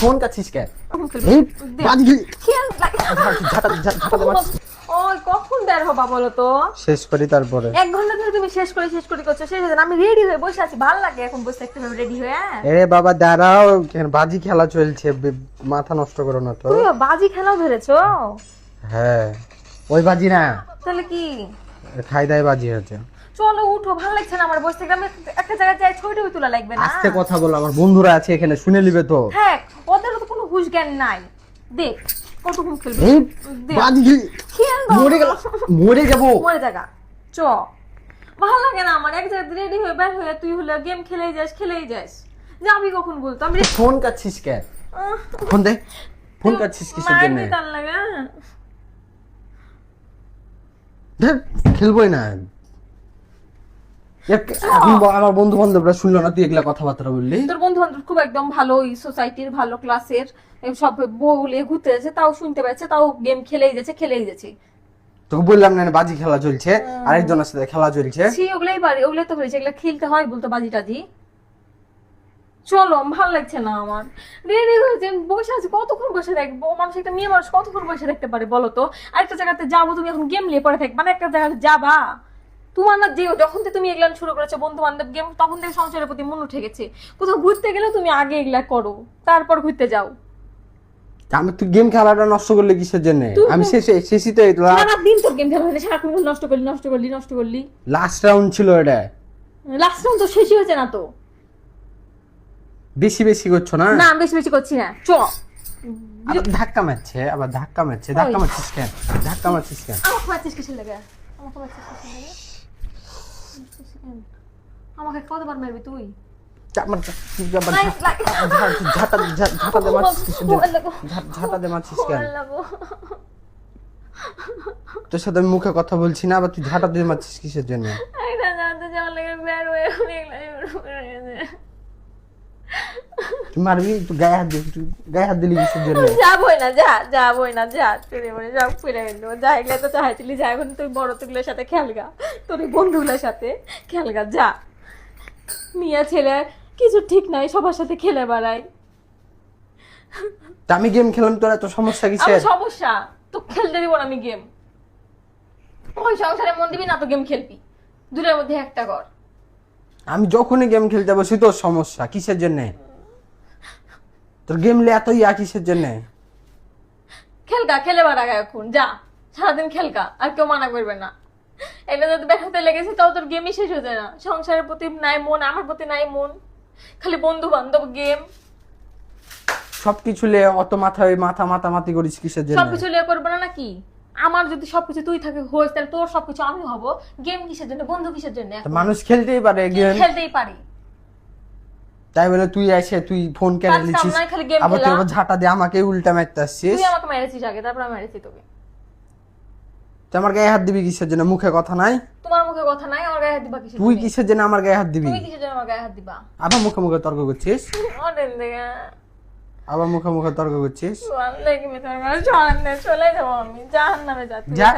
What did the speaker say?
Phone কাছিস কেন? এই বাজগি ওই কখন বের হবা বলো তো? শেষ করি তারপরে। 1 ঘন্টা ধরে তুমি শেষ করে করছো, শেষ হয়ে আমি রেডি হয়ে বসে আছি, ভালো লাগে এখন বসে একটু রেডি হয়ে। আরে বাবা দাঁড়াও, বাজি খেলা চলছে, মাথা নষ্ট করো না তো। তুমি বাজি খেলাও ধরেছো? হ্যাঁ, ওই বাজি না, তাহলে কি খাই দাই বাজি হচ্ছে। চলো উঠো, ভালো লাগছে না আমার বসে থেকে। আমি একটা জায়গায় যাই, ছবি তোলা লাগবে না? আস্তে কথা বলো, আমার বন্ধুরা আছে এখানে, শুনে নিবে তো। হ্যাঁ, ওদের তো কোনো হুঁশ জ্ঞান নাই। দেখ কতক্ষণ খেলবে। এই বাজি মরে যাবো। মরে জায়গা চ, ভালো লাগে না আমার। এক জায়গায় রেডি হয়ে বের হয়ে তুই হলে গেম খেলেই যাস। যাবি কখন বলতো? আমি ফোন কাছিস কেন? ফোন দে, ফোন কাছিস কিসের জন্য? তার লাগা খেলবোই না এখন। আমার বন্ধু বান্ধবরা শুনলো না তুই এগুলা কথাবার্তা বললি। তোর বন্ধু বান্ধব খুব একদম ভালো, সোসাইটির ভালো ক্লাসের সব বউলে ঘুরতে যাচ্ছে, তাও শুনতে পাচ্ছে, তাও গেম খেলেই যাচ্ছে। তোকে বললাম না বাজি খেলা চলছে, আরেকজনের সাথে খেলা চলছে। ওগুলাই পারি, ওগুলাই তো বলেছে, এগুলা খেলতে হয় বলতো বাজি টাজি। চলো, ভালো লাগছে না আমার। রেডি হয়েছে বসে আছি, কতক্ষণ বসে থাকবো? মানুষ, একটা মেয়ে মানুষ কতক্ষণ বসে থাকতে পারে বলো তো? আরেকটা জায়গাতে যাবো, তুমি এখন গেম নিয়ে পড়ে থাকবে, মানে একটা জায়গাতে যাবা তোমার না, যে যখন থেকে তুমি এগুলা শুরু করেছো বন্ধু বান্ধব গেম, তখন থেকে সংসারের প্রতি মন উঠে গেছে। কোথাও ঘুরতে গেলে তুমি আগে এগুলা করো, তারপর ঘুরতে যাও। আমি তুই গেম খেলাটা নষ্ট করলে কিসের জন্য? আমি শেষই তো সারাদিন তোর গেম খেলা হয়নি, সারাক্ষণ নষ্ট করলি। লাস্ট রাউন্ড ছিল এটা। লাস্ট রাউন্ড তো শেষই হয়েছে না তো। বেশি করছো না? না, বেশি করছি না। চ, ধাক্কা মারছে ধাক্কা মারছিস কেন? আমাকে মারছিস কিসের লাগে? আমাকে কতবার মারবি তুই? ঝাঁটা দে মারছিস কেন? তোর সাথে আমি মুখে কথা বলছি না, আবার তুই ঝাঁটা দিয়ে মারছিস কিসের জন্য? তুই মারবি, তুই গায়ে হাত দিলি কিসের জন্য? যাবই না যা চলে মনে যাও ফিরে এলো। যা, এগুলো তো চাইছিলি, যা এখন তুই বড় তুগুলোর সাথে খেলগা, তোর বন্ধুগুলোর সাথে খেলগা যা। মিয়া ছেলে কিছু ঠিক নাই, সবার সাথে খেলে বেড়াই। আমি গেম খেলাম, তোর এত সমস্যা কিসের? সমস্যা তো খেলতে দিব না আমি গেম। ওই সংসারে মন দিবি না তো গেম খেলবি, দুটোর মধ্যে একটা কর। আমি যখনই গেম খেলতে বসি তোর সমস্যা কিসের জন্য? তোর গেম লে এত কিসের জন্য? খেলে বেড়া এখন যা, সারাদিন খেলকা, আর কেউ মানা করবে না। এটা যদি বেড়াতে লেগেছে তাও তোর গেমই শেষ হয়ে যায় না। সংসারের প্রতি নাই মন, আমার প্রতি নাই মন, খালি বন্ধু বান্ধব গেম। সবকিছু লে অত মাতামাতি করিস কিসের জন্য? সবকিছু লিয়ে করবো না নাকি? আমার যদি সবকিছু তুই থাকে হোস, তাহলে তোর সবকিছু আমি হব। গেম কিসের জন্য, বন্ধু কিসের জন্য? মানুষ খেলতেই পারে গেম, খেলতেই পারি, তাই বলে তুই এসে তুই ফোন কেন নিছিস? আবার তুই আবার ঝাঁটা দিয়ে আমাকে উল্টা মারতে আসছিস। তুই আমাকে মেরেছিস আগে, তারপর আমি মেরেছি তোকে। তুই আমার গায়ে হাত দিবি কিসের জন্য? মুখে কথা নাই? তোমার মুখে কথা নাই, আমার গায়ে হাত দিবা কিসের জন্য? তুই কিসের জন্য আমার গায়ে হাত দিবি? তুই কিসের জন্য আমার গায়ে হাত দিবা? আবার মুখে তর্ক করছিস? আবার মুখে তর্ক করছিস? চলে যাবো আমি, জাহান্নামে যাচ্ছি। যা।